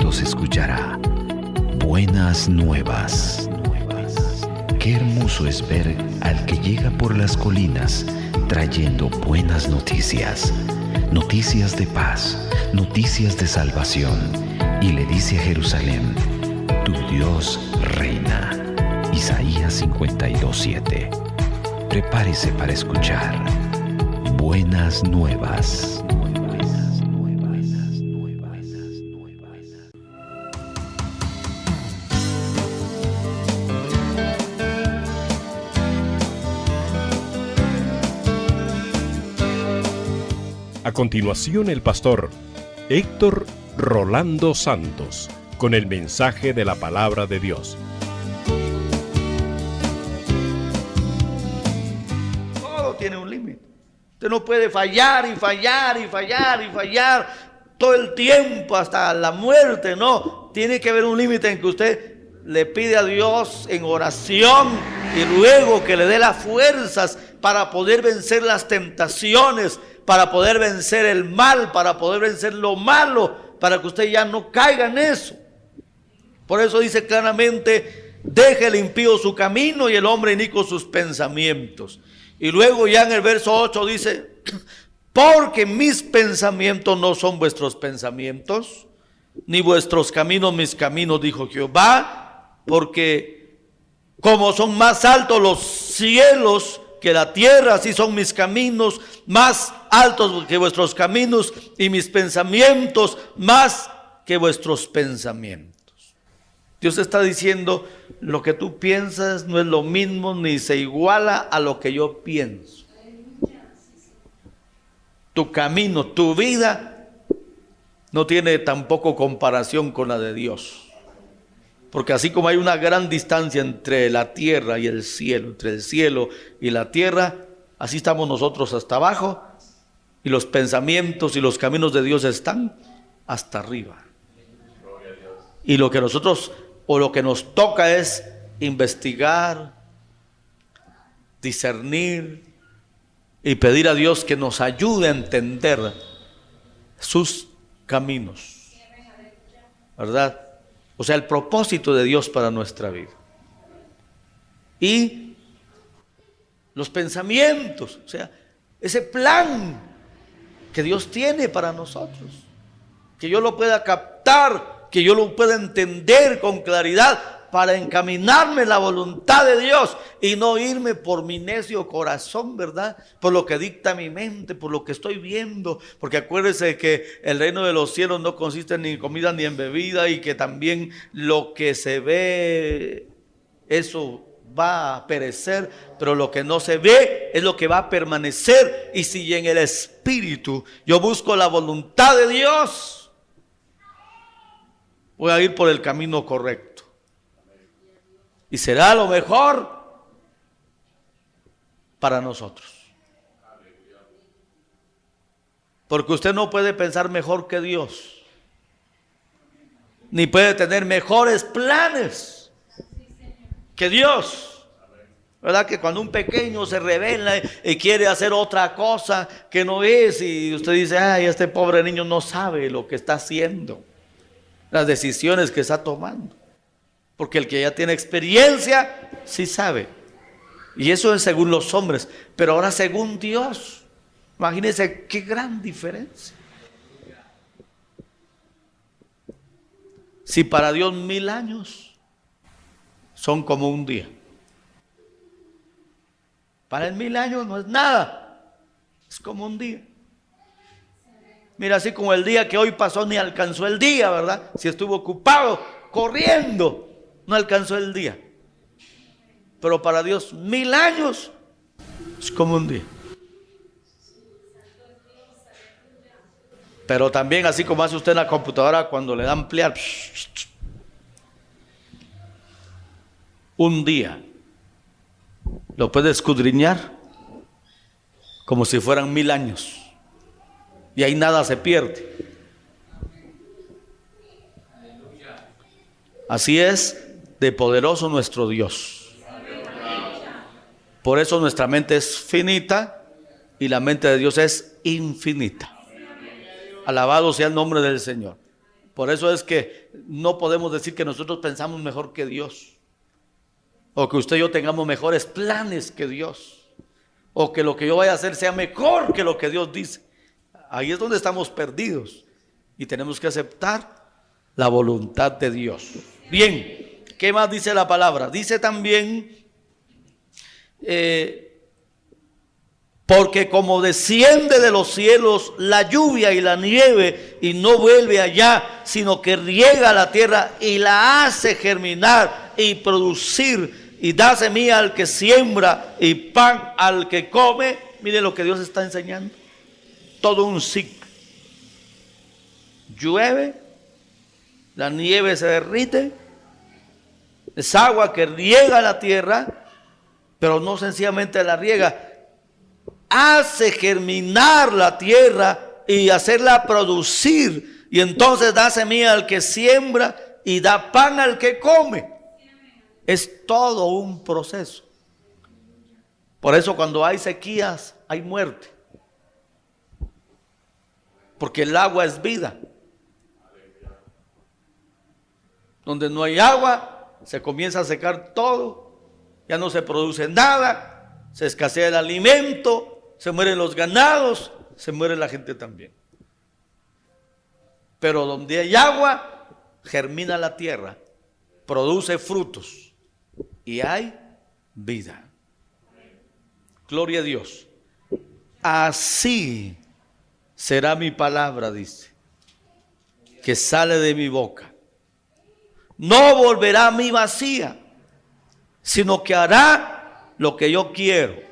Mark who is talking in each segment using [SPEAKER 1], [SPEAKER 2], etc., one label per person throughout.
[SPEAKER 1] pronto se escuchará Buenas Nuevas. Qué hermoso es ver al que llega por las colinas trayendo buenas noticias, noticias de paz, noticias de salvación, y le dice a Jerusalén: tu Dios reina. Isaías 52:7. Prepárese para escuchar Buenas Nuevas.
[SPEAKER 2] A continuación, el pastor Héctor Rolando Santos con el mensaje de la palabra de Dios.
[SPEAKER 3] Todo tiene un límite. Usted no puede fallar todo el tiempo hasta la muerte, no. Tiene que haber un límite en que usted le pide a Dios en oración y luego que le dé las fuerzas para poder vencer las tentaciones, para poder vencer el mal, para poder vencer lo malo, para que usted ya no caiga en eso. Por eso dice claramente: deje el impío su camino y el hombre inicuo sus pensamientos. Y luego ya en el verso 8 dice: porque mis pensamientos no son vuestros pensamientos, ni vuestros caminos mis caminos, dijo Jehová. Porque como son más altos los cielos que la tierra, así son mis caminos más altos que vuestros caminos, y mis pensamientos más que vuestros pensamientos. Dios está diciendo: lo que tú piensas no es lo mismo ni se iguala a lo que yo pienso. Tu camino, tu vida no tiene tampoco comparación con la de Dios. Porque así como hay una gran distancia entre la tierra y el cielo, entre el cielo y la tierra, así estamos nosotros hasta abajo, y los pensamientos y los caminos de Dios están hasta arriba. Y lo que nosotros, o lo que nos toca, es investigar, discernir y pedir a Dios que nos ayude a entender sus caminos, ¿verdad? O sea, el propósito de Dios para nuestra vida. Y los pensamientos, o sea, ese plan que Dios tiene para nosotros, que yo lo pueda captar, que yo lo pueda entender con claridad, para encaminarme en la voluntad de Dios y no irme por mi necio corazón, ¿verdad? Por lo que dicta mi mente, por lo que estoy viendo. Porque acuérdese que el reino de los cielos no consiste ni en comida ni en bebida, y que también lo que se ve, eso va a perecer, pero lo que no se ve es lo que va a permanecer. Y si en el Espíritu yo busco la voluntad de Dios, voy a ir por el camino correcto. Y será lo mejor para nosotros. Porque usted no puede pensar mejor que Dios, ni puede tener mejores planes que Dios. ¿Verdad? Que cuando un pequeño se rebela y quiere hacer otra cosa que no es, y usted dice: ay, este pobre niño no sabe lo que está haciendo, las decisiones que está tomando. Porque el que ya tiene experiencia, sí sabe. Y eso es según los hombres. Pero ahora según Dios, imagínense qué gran diferencia. Si para Dios 1000 años son como un día, para Él 1000 años no es nada, es como un día. Mira, así como el día que hoy pasó ni alcanzó el día, ¿verdad? Si estuvo ocupado, corriendo, no alcanzó el día. Pero para Dios 1000 años es como un día. Pero también, así como hace usted en la computadora cuando le da ampliar, un día lo puede escudriñar como si fueran 1000 años, y ahí nada se pierde. Así es de poderoso nuestro Dios. Por eso nuestra mente es finita y la mente de Dios es infinita. Alabado sea el nombre del Señor. Por eso es que no podemos decir que nosotros pensamos mejor que Dios, o que usted y yo tengamos mejores planes que Dios, o que lo que yo vaya a hacer sea mejor que lo que Dios dice. Ahí es donde estamos perdidos y tenemos que aceptar la voluntad de Dios. Bien, ¿qué más dice la palabra? Dice también, porque como desciende de los cielos la lluvia y la nieve y no vuelve allá, sino que riega la tierra y la hace germinar y producir y da semilla al que siembra y pan al que come. Mire lo que Dios está enseñando. Todo un ciclo. Llueve, la nieve se derrite, es agua que riega la tierra, pero no sencillamente la riega, hace germinar la tierra y hacerla producir, y entonces da semilla al que siembra y da pan al que come. Es todo un proceso. Por eso cuando hay sequías hay muerte, porque el agua es vida. Donde no hay agua, se comienza a secar todo, ya no se produce nada, se escasea el alimento, se mueren los ganados, se muere la gente también. Pero donde hay agua, germina la tierra, produce frutos y hay vida. Gloria a Dios. Así será mi palabra, dice, que sale de mi boca. No volverá a mí vacía, sino que hará lo que yo quiero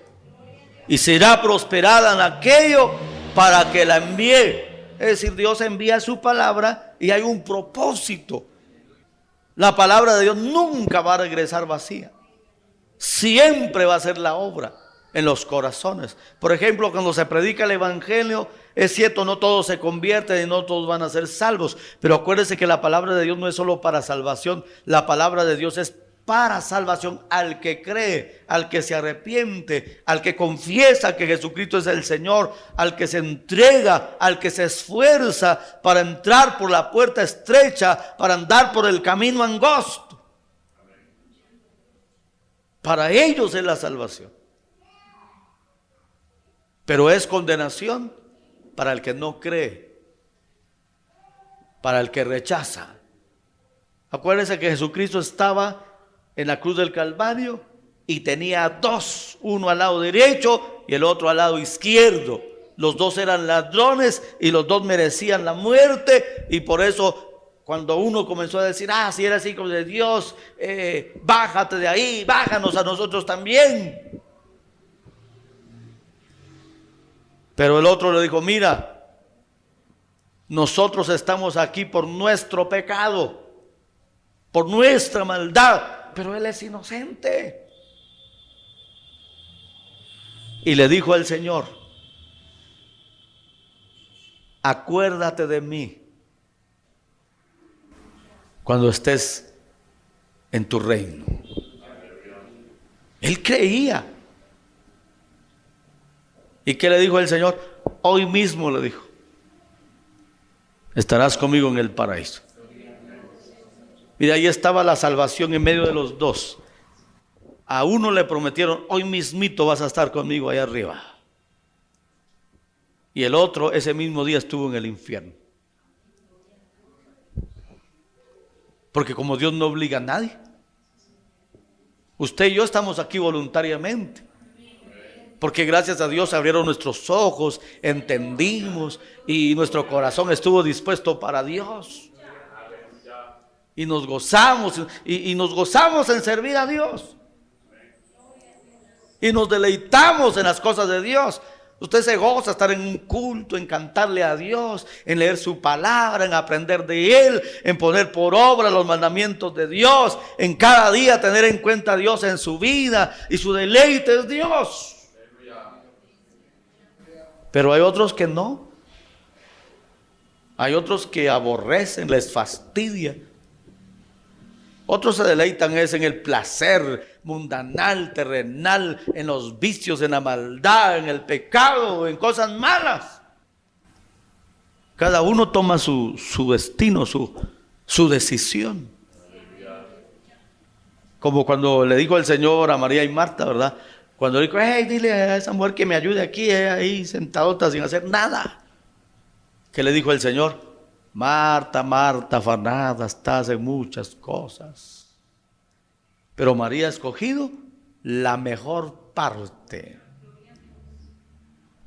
[SPEAKER 3] y será prosperada en aquello para que la envíe. Es decir, Dios envía su palabra y hay un propósito. La palabra de Dios nunca va a regresar vacía. Siempre va a ser la obra en los corazones. Por ejemplo, cuando se predica el evangelio, es cierto, no todos se convierten y no todos van a ser salvos, pero acuérdense que la palabra de Dios no es solo para salvación, la palabra de Dios es para salvación al que cree, al que se arrepiente, al que confiesa que Jesucristo es el Señor, al que se entrega, al que se esfuerza para entrar por la puerta estrecha, para andar por el camino angosto. Para ellos es la salvación. Pero es condenación para el que no cree, para el que rechaza. Acuérdense que Jesucristo estaba en la cruz del Calvario y tenía dos, uno al lado derecho y el otro al lado izquierdo. Los dos eran ladrones y los dos merecían la muerte, y por eso cuando uno comenzó a decir, si eres hijo de Dios, bájate de ahí, bájanos a nosotros también. Pero el otro le dijo, mira, nosotros estamos aquí por nuestro pecado, por nuestra maldad, pero él es inocente. Y le dijo el Señor, acuérdate de mí cuando estés en tu reino. Él creía. ¿Y qué le dijo el Señor? Hoy mismo le dijo, estarás conmigo en el paraíso. Mira, ahí estaba la salvación en medio de los dos. A uno le prometieron, hoy mismito vas a estar conmigo allá arriba. Y el otro ese mismo día estuvo en el infierno. Porque como Dios no obliga a nadie, usted y yo estamos aquí voluntariamente. Porque gracias a Dios abrieron nuestros ojos, entendimos y nuestro corazón estuvo dispuesto para Dios. Y nos gozamos, y nos gozamos en servir a Dios. Y nos deleitamos en las cosas de Dios. Usted se goza estar en un culto, en cantarle a Dios, en leer su palabra, en aprender de Él, en poner por obra los mandamientos de Dios, en cada día tener en cuenta a Dios en su vida, y su deleite es Dios. Pero hay otros que no. Hay otros que aborrecen, les fastidia. Otros se deleitan en el placer mundanal, terrenal, en los vicios, en la maldad, en el pecado, en cosas malas. Cada uno toma su destino, su decisión. Como cuando le dijo el Señor a María y Marta, ¿verdad? Cuando le dijo, hey, dile a esa mujer que me ayude aquí, ahí sentadota sin hacer nada. ¿Qué le dijo el Señor? Marta, Marta, afanada estás en muchas cosas, pero María ha escogido la mejor parte,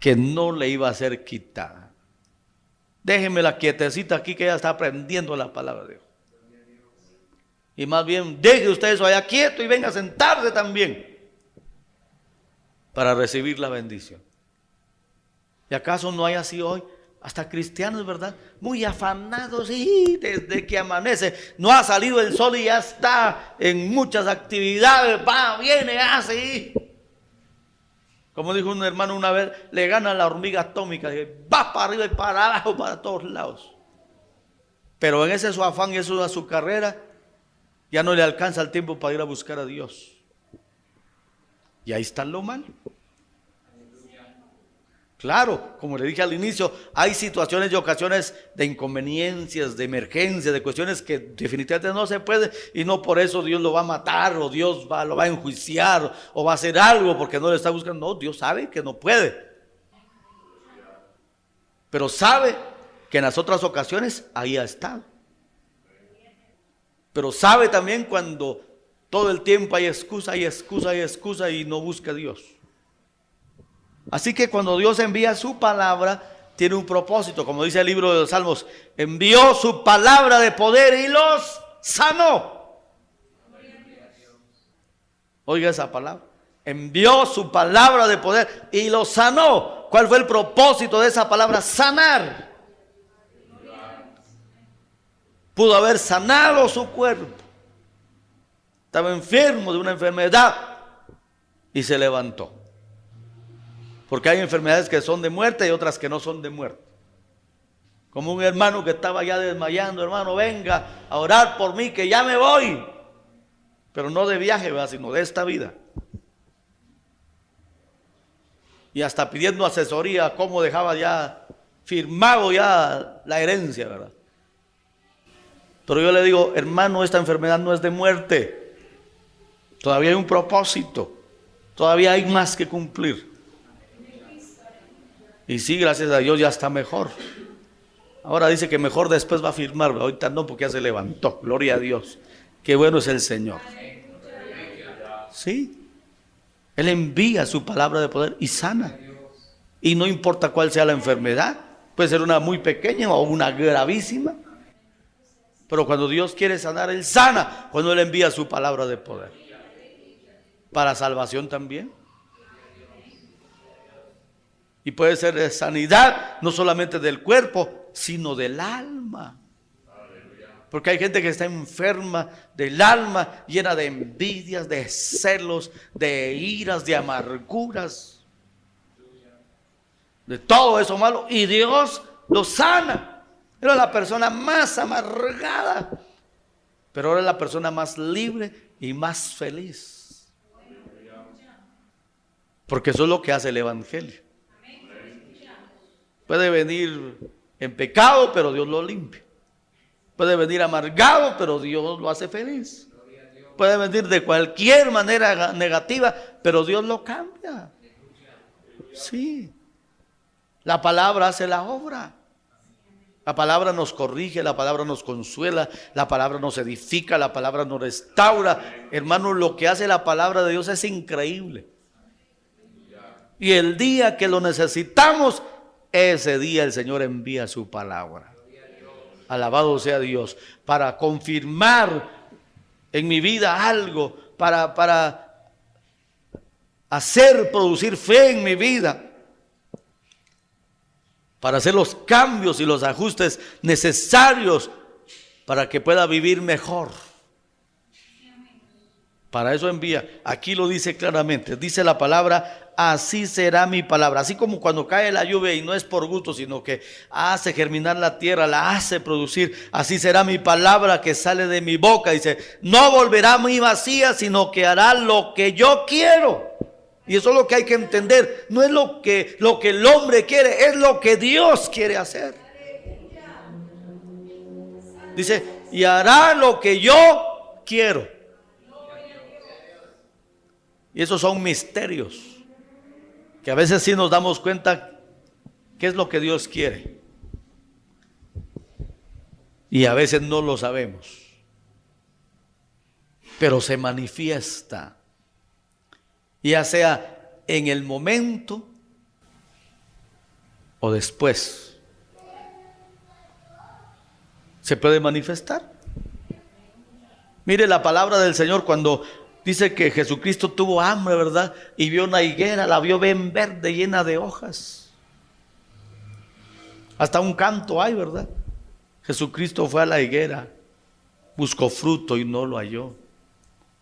[SPEAKER 3] que no le iba a ser quitada. Déjenmela quietecita aquí, que ella está aprendiendo la palabra de Dios. Y más bien, deje usted eso allá quieto y venga a sentarse también para recibir la bendición. ¿Y acaso no hay así hoy? Hasta cristianos, ¿verdad? Muy afanados, y desde que amanece no ha salido el sol y ya está en muchas actividades, va, viene, hace. Como dijo un hermano una vez, le gana la hormiga atómica, va para arriba y para abajo, para todos lados. Pero en ese su afán y eso a su carrera, ya no le alcanza el tiempo para ir a buscar a Dios. Y ahí está lo malo. Claro, como le dije al inicio, hay situaciones y ocasiones de inconveniencias, de emergencias, de cuestiones que definitivamente no se puede, y no por eso Dios lo va a matar o Dios lo va a enjuiciar o va a hacer algo porque no le está buscando. No, Dios sabe que no puede, pero sabe que en las otras ocasiones ahí ha estado. Pero sabe también cuando todo el tiempo hay excusa y no busca a Dios. Así que cuando Dios envía su palabra, tiene un propósito, como dice el libro de los Salmos, envió su palabra de poder y los sanó. Oiga esa palabra, envió su palabra de poder y los sanó. ¿Cuál fue el propósito de esa palabra? Sanar. Pudo haber sanado su cuerpo. Estaba enfermo de una enfermedad y se levantó. Porque hay enfermedades que son de muerte y otras que no son de muerte. Como un hermano que estaba ya desmayando, hermano, venga a orar por mí que ya me voy. Pero no de viaje, ¿verdad?, sino de esta vida. Y hasta pidiendo asesoría, cómo dejaba ya firmado ya la herencia, ¿verdad? Pero yo le digo, hermano, esta enfermedad no es de muerte. Todavía hay un propósito. Todavía hay más que cumplir. Y sí, gracias a Dios ya está mejor. Ahora dice que mejor después va a firmar. Ahorita no, porque ya se levantó. Gloria a Dios. Qué bueno es el Señor. Sí. Él envía su palabra de poder y sana. Y no importa cuál sea la enfermedad. Puede ser una muy pequeña o una gravísima. Pero cuando Dios quiere sanar, Él sana. Cuando Él envía su palabra de poder. Para salvación también. Y puede ser de sanidad, no solamente del cuerpo, sino del alma. Porque hay gente que está enferma del alma, llena de envidias, de celos, de iras, de amarguras, de todo eso malo. Y Dios lo sana. Era la persona más amargada, pero ahora es la persona más libre y más feliz. Porque eso es lo que hace el Evangelio. Puede venir en pecado, pero Dios lo limpia. Puede venir amargado, pero Dios lo hace feliz. Puede venir de cualquier manera negativa, pero Dios lo cambia. Sí. La palabra hace la obra. La palabra nos corrige, la palabra nos consuela, la palabra nos edifica, la palabra nos restaura. Hermano, lo que hace la palabra de Dios es increíble. Y el día que lo necesitamos, ese día el Señor envía su palabra. Alabado sea Dios. Para confirmar en mi vida algo. Para hacer producir fe en mi vida. Para hacer los cambios y los ajustes necesarios para que pueda vivir mejor. Para eso envía. Aquí lo dice claramente. Dice la palabra, así será mi palabra. Así como cuando cae la lluvia y no es por gusto, sino que hace germinar la tierra, la hace producir. Así será mi palabra que sale de mi boca. Dice, no volverá muy vacía, sino que hará lo que yo quiero. Y eso es lo que hay que entender. No es lo que el hombre quiere, es lo que Dios quiere hacer. Dice, y hará lo que yo quiero. Y esos son misterios que a veces sí nos damos cuenta qué es lo que Dios quiere. Y a veces no lo sabemos. Pero se manifiesta, ya sea en el momento o después. Se puede manifestar. Mire la palabra del Señor cuando dice que Jesucristo tuvo hambre, ¿verdad? Y vio una higuera, la vio bien verde, llena de hojas. Hasta un canto hay, ¿verdad? Jesucristo fue a la higuera, buscó fruto y no lo halló.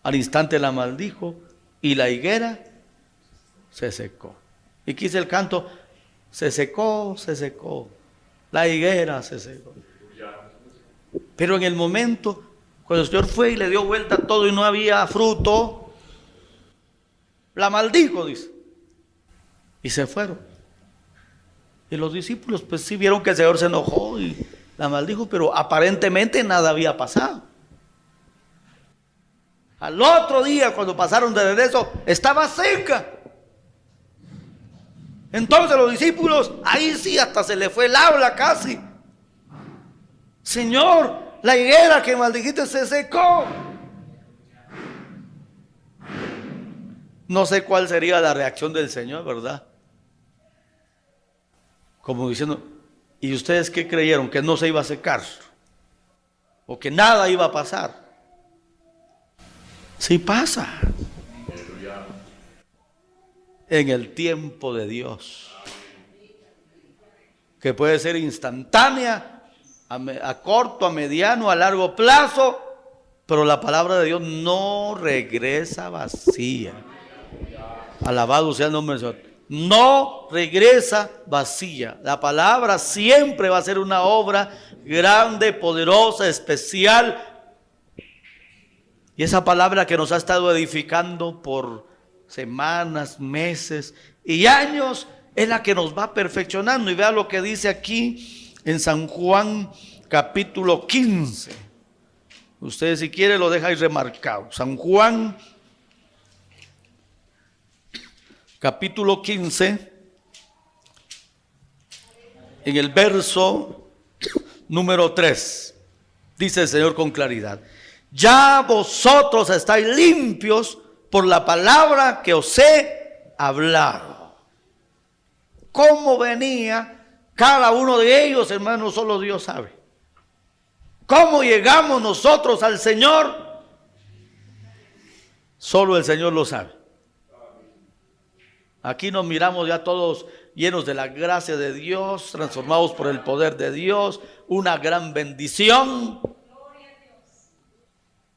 [SPEAKER 3] Al instante la maldijo y la higuera se secó. Y quise el canto, se secó, la higuera se secó. Pero en el momento, cuando el Señor fue y le dio vuelta a todo y no había fruto, la maldijo, dice. Y se fueron. Y los discípulos pues sí vieron que el Señor se enojó y la maldijo, pero aparentemente nada había pasado. Al otro día, cuando pasaron de regreso, estaba seca. Entonces los discípulos, ahí sí hasta se le fue el habla casi. Señor, la higuera que maldijiste se secó. No sé cuál sería la reacción del Señor, ¿verdad? Como diciendo, ¿y ustedes qué creyeron? ¿Que no se iba a secar? ¿O que nada iba a pasar? Sí pasa. En el tiempo de Dios, que puede ser instantánea, a corto, a mediano, a largo plazo, pero la palabra de Dios no regresa vacía. Alabado sea el nombre del Señor. No regresa vacía. La palabra siempre va a ser una obra grande, poderosa, especial. Y esa palabra que nos ha estado edificando por semanas, meses y años es la que nos va perfeccionando. Y vea lo que dice aquí en San Juan capítulo 15. Ustedes si quieren lo dejan ahí remarcado. San Juan capítulo 15, en el verso número 3, dice el Señor con claridad: ya vosotros estáis limpios por la palabra que os he hablado. ¿Cómo venía cada uno de ellos, hermanos? Solo Dios sabe. ¿Cómo llegamos nosotros al Señor? Solo el Señor lo sabe. Aquí nos miramos ya todos llenos de la gracia de Dios, transformados por el poder de Dios, una gran bendición.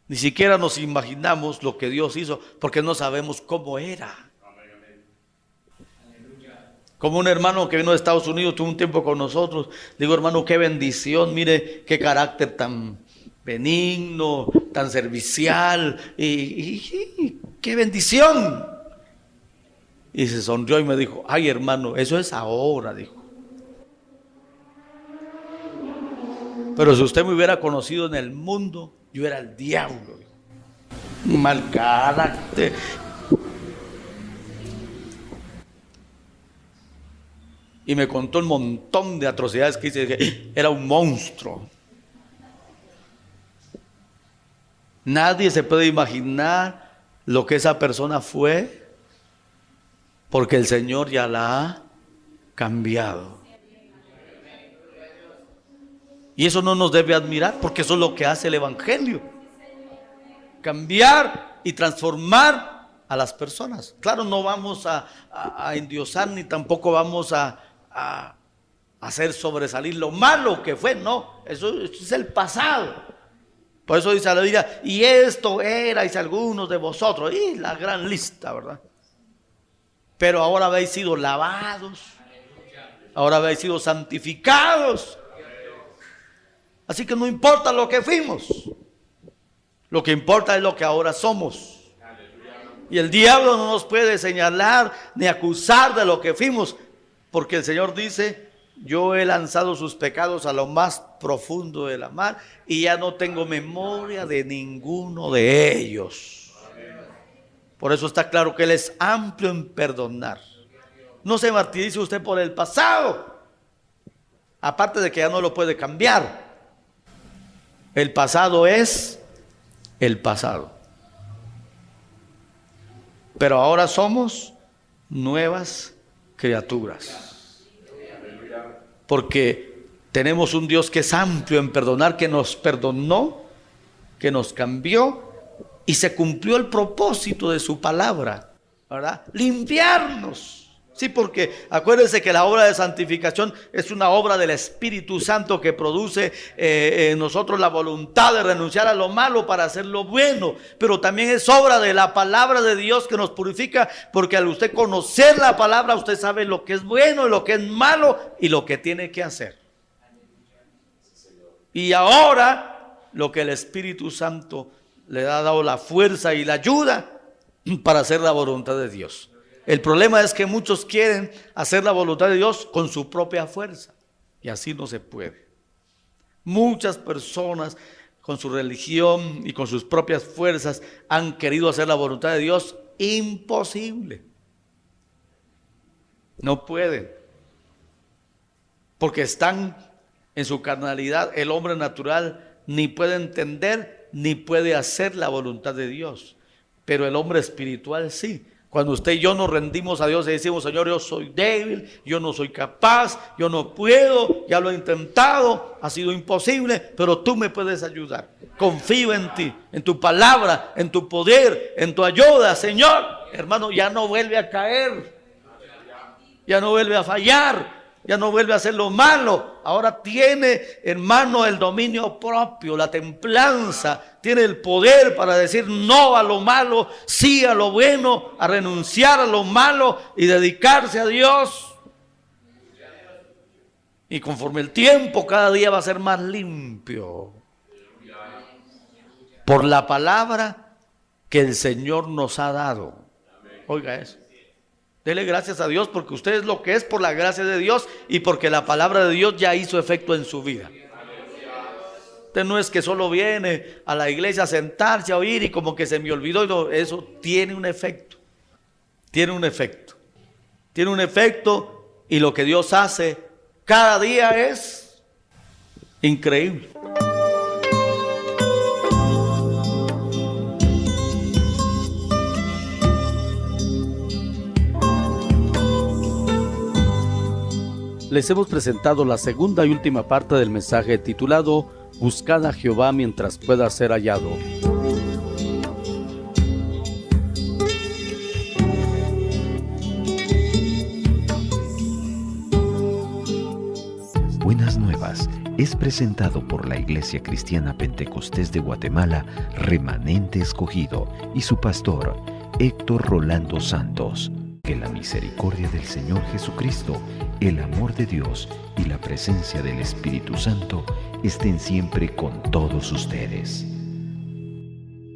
[SPEAKER 3] Ni siquiera nos imaginamos lo que Dios hizo, porque no sabemos cómo era. Como un hermano que vino de Estados Unidos, tuvo un tiempo con nosotros. Digo, hermano, qué bendición, mire qué carácter tan benigno, tan servicial, y qué bendición. Y se sonrió y me dijo: ay, hermano, eso es ahora, dijo. Pero si usted me hubiera conocido en el mundo, yo era el diablo. Mal carácter. Y me contó un montón de atrocidades que hice. Dije, era un monstruo. Nadie se puede imaginar lo que esa persona fue, porque el Señor ya la ha cambiado. Y eso no nos debe admirar, porque eso es lo que hace el Evangelio: cambiar y transformar a las personas. Claro, no vamos a endiosar, ni tampoco vamos a hacer sobresalir lo malo que fue. No, eso es el pasado. Por eso dice la Biblia: y esto erais algunos de vosotros. Y la gran lista, ¿verdad? Pero ahora habéis sido lavados, ahora habéis sido santificados. Así que no importa lo que fuimos, lo que importa es lo que ahora somos. Y el diablo no nos puede señalar ni acusar de lo que fuimos, porque el Señor dice: yo he lanzado sus pecados a lo más profundo de la mar y ya no tengo memoria de ninguno de ellos. Por eso está claro que Él es amplio en perdonar. No se martirice usted por el pasado, aparte de que ya no lo puede cambiar. El pasado es el pasado. Pero ahora somos nuevas criaturas. Porque tenemos un Dios que es amplio en perdonar, que nos perdonó, que nos cambió y se cumplió el propósito de su palabra, ¿verdad? Limpiarnos. Sí, porque acuérdense que la obra de santificación es una obra del Espíritu Santo que produce en nosotros la voluntad de renunciar a lo malo para hacer lo bueno. Pero también es obra de la palabra de Dios que nos purifica, porque al usted conocer la palabra, usted sabe lo que es bueno y lo que es malo y lo que tiene que hacer. Y ahora lo que el Espíritu Santo le ha dado la fuerza y la ayuda para hacer la voluntad de Dios. El problema es que muchos quieren hacer la voluntad de Dios con su propia fuerza y así no se puede. Muchas personas con su religión y con sus propias fuerzas han querido hacer la voluntad de Dios. Imposible. No pueden, porque están en su carnalidad. El hombre natural ni puede entender ni puede hacer la voluntad de Dios, pero el hombre espiritual sí. Cuando usted y yo nos rendimos a Dios y decimos: Señor, yo soy débil, yo no soy capaz, yo no puedo, ya lo he intentado, ha sido imposible, pero tú me puedes ayudar. Confío en ti, en tu palabra, en tu poder, en tu ayuda, Señor. Hermano, ya no vuelve a caer, ya no vuelve a fallar, ya no vuelve a hacer lo malo. Ahora tiene, hermano, el dominio propio, la templanza. Tiene el poder para decir no a lo malo, sí a lo bueno, a renunciar a lo malo y dedicarse a Dios. Y conforme el tiempo, cada día va a ser más limpio por la palabra que el Señor nos ha dado. Oiga eso. Dele gracias a Dios porque usted es lo que es por la gracia de Dios y porque la palabra de Dios ya hizo efecto en su vida. Usted no es que solo viene a la iglesia a sentarse a oír y como que se me olvidó. No, eso tiene un efecto. Tiene un efecto. Tiene un efecto y lo que Dios hace cada día es increíble.
[SPEAKER 4] Les hemos presentado la segunda y última parte del mensaje titulado Buscad a Jehová mientras pueda ser hallado.
[SPEAKER 1] Buenas Nuevas es presentado por la Iglesia Cristiana Pentecostés de Guatemala, Remanente Escogido, y su pastor, Héctor Rolando Santos. Que la misericordia del Señor Jesucristo, el amor de Dios y la presencia del Espíritu Santo estén siempre con todos ustedes.